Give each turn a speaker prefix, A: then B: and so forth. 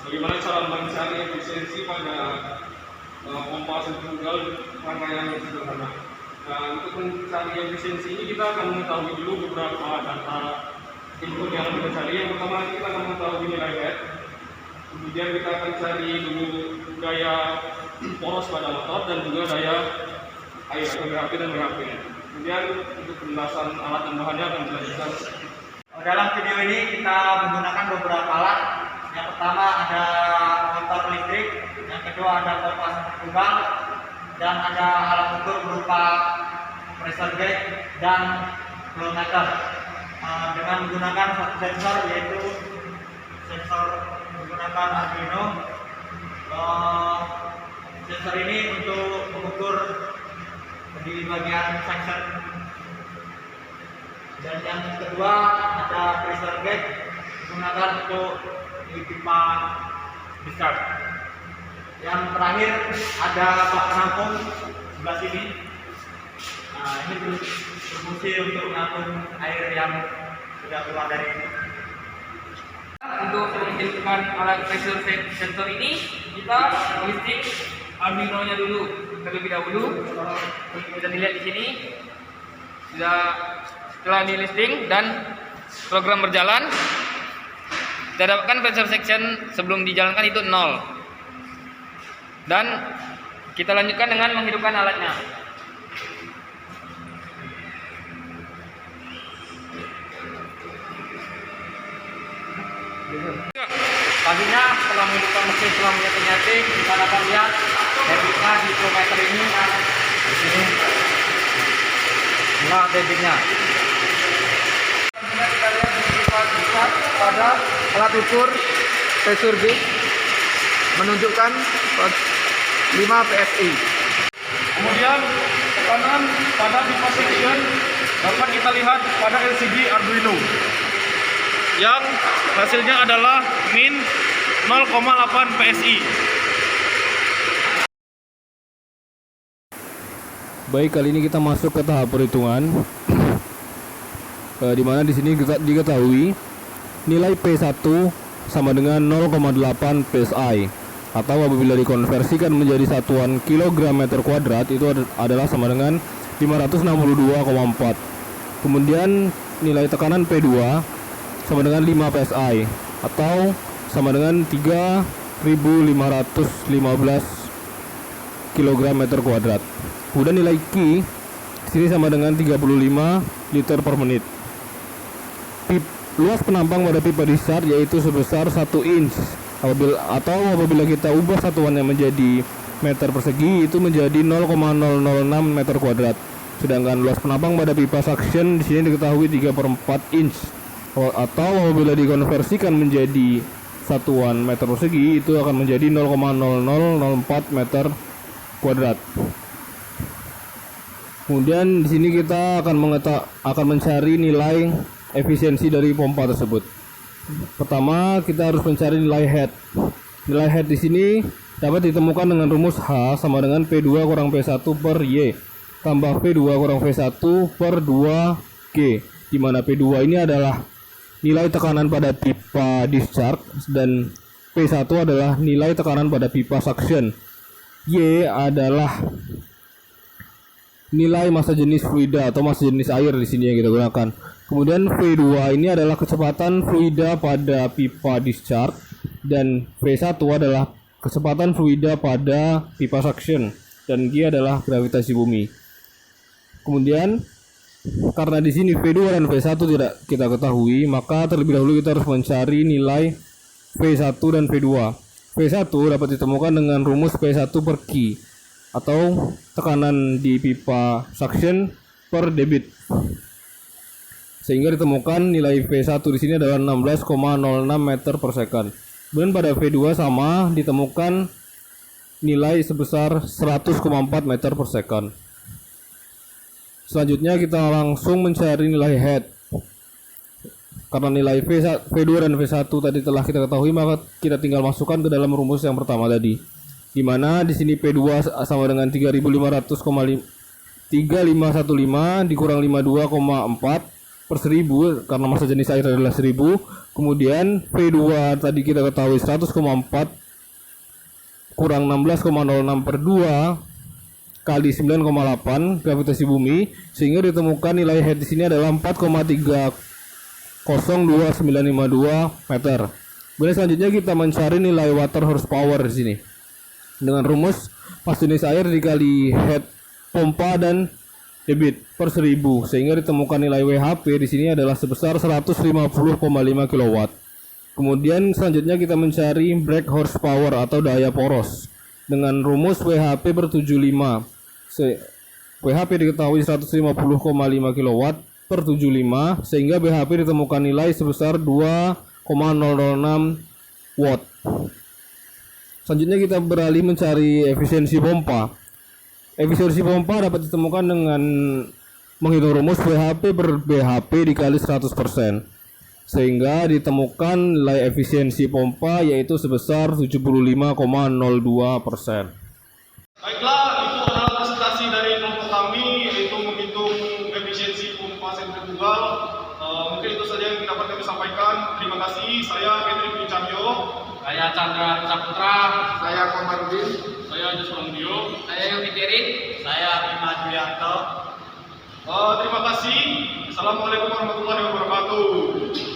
A: Bagaimana cara mencari efisiensi pada pompa sentral rangkaian yang sederhana. Nah, untuk mencari efisiensi ini kita akan mengetahui dulu beberapa data input yang kita cari. Yang pertama kita akan mengetahui nilai head, kemudian kita akan cari dulu daya poros pada motor dan juga daya air atau GHP dan BHP. Kemudian untuk penjelasan alat dan bahannya akan dilanjutkan.
B: Dalam video ini kita menggunakan beberapa alat. Yang pertama ada motor listrik, yang kedua ada pompa tunggal, dan ada alat ukur berupa pressure gauge dan flow meter. Dengan menggunakan satu sensor, yaitu sensor menggunakan Arduino. Sensor ini untuk mengukur di bagian section, dan yang kedua ada pressure gauge digunakan untuk di pipa discharge. Yang terakhir ada bak penampung sebelah sini. Nah, ini berfungsi untuk menampung air yang sudah keluar dari ini.
C: Untuk menghidupkan alat pressure sensor ini, kita listing Arduino-nya dulu terlebih dahulu. Bisa dilihat di sini. Setelah di listing dan program berjalan, kita dapatkan pressure section sebelum dijalankan itu 0. Dan kita lanjutkan dengan menghidupkan alatnya.
B: Selanjutnya, setelah menghidupkan mesin setelah menyatu-nyatu, kita dapat lihat debitnya di kilometer ini. Di sini nah debitnya. Kita lihat di pipa discharge pada alat ukur pressure gauge menunjukkan 5 PSI.
A: Kemudian tekanan pada pipa section dapat kita lihat pada LCD Arduino yang hasilnya adalah min 0,8 PSI.
D: Baik, kali ini kita masuk ke tahap perhitungan, di mana di sini kita diketahui nilai P1 sama dengan 0,8 PSI, atau apabila dikonversikan menjadi satuan kilogram meter kuadrat itu adalah sama dengan 562,4. Kemudian nilai tekanan P2 sama dengan 5 PSI, atau sama dengan 3.515 kg meter kuadrat. Kemudian nilai Q di sini sama dengan 35 liter per menit. Luas penampang pada pipa discharge yaitu sebesar 1 inch. Apabila kita ubah satuannya menjadi meter persegi, itu menjadi 0,006 meter kuadrat. Sedangkan luas penampang pada pipa suction di sini diketahui 3/4 inch. Atau apabila dikonversikan menjadi satuan meter persegi, itu akan menjadi 0,0004 meter kuadrat. Kemudian di sini kita akan mencari nilai efisiensi dari pompa tersebut. Pertama, kita harus mencari nilai head. Nilai head di sini dapat ditemukan dengan rumus H sama dengan P2 kurang P1 per Y tambah P2 kurang V1 per 2G, di mana P2 ini adalah nilai tekanan pada pipa discharge dan P1 adalah nilai tekanan pada pipa suction. Y adalah nilai massa jenis fluida atau massa jenis air di sini yang kita gunakan. Kemudian V2 ini adalah kecepatan fluida pada pipa discharge dan V1 adalah kecepatan fluida pada pipa suction, dan G adalah gravitasi bumi. Kemudian karena di sini V2 dan V1 tidak kita ketahui, maka terlebih dahulu kita harus mencari nilai V1 dan V2. V1 dapat ditemukan dengan rumus P1 per Q, atau tekanan di pipa suction per debit, sehingga ditemukan nilai V1 di sini adalah 16,06 meter per second. Kemudian pada V2 sama ditemukan nilai sebesar 100,4 meter per second. Selanjutnya kita langsung mencari nilai head. Karena nilai V2 dan V1 tadi telah kita ketahui, maka kita tinggal masukkan ke dalam rumus yang pertama tadi, di mana di sini P2 sama dengan 3515 dikurang 52,4 per 1000 karena massa jenis air adalah 1000. Kemudian V2 tadi kita ketahui 100,4 kurang 16,06 per 2 kali 9,8 gravitasi bumi, sehingga ditemukan nilai head di sini adalah 4,302952 meter. Kemudian selanjutnya kita mencari nilai water horsepower di sini dengan rumus mass jenis air dikali head pompa dan debit per 1000, sehingga ditemukan nilai WHP di sini adalah sebesar 150,5 kW. Kemudian selanjutnya kita mencari brake horsepower atau daya poros dengan rumus WHP per 75. WHP diketahui 150,5 kW per 75, sehingga BHP ditemukan nilai sebesar 2,006 watt. Selanjutnya kita beralih mencari efisiensi pompa. Efisiensi pompa dapat ditemukan dengan menghitung rumus WHP per BHP dikali 100%, sehingga ditemukan nilai efisiensi pompa yaitu sebesar 75,02%.
A: Baiklah, itu adalah presentasi dari kelompok kami, yaitu menghitung efisiensi pompa sentrifugal. Mungkin itu saja yang dapat kami sampaikan. Terima kasih. Saya Patrick Wicahyo.
C: Saya Chandra Saputra.
A: Saya Komarudin.
C: Saya Juswan Dio. Saya Yogi Terin.
B: Saya Bima Julianto.
A: Terima kasih. Assalamualaikum warahmatullahi wabarakatuh.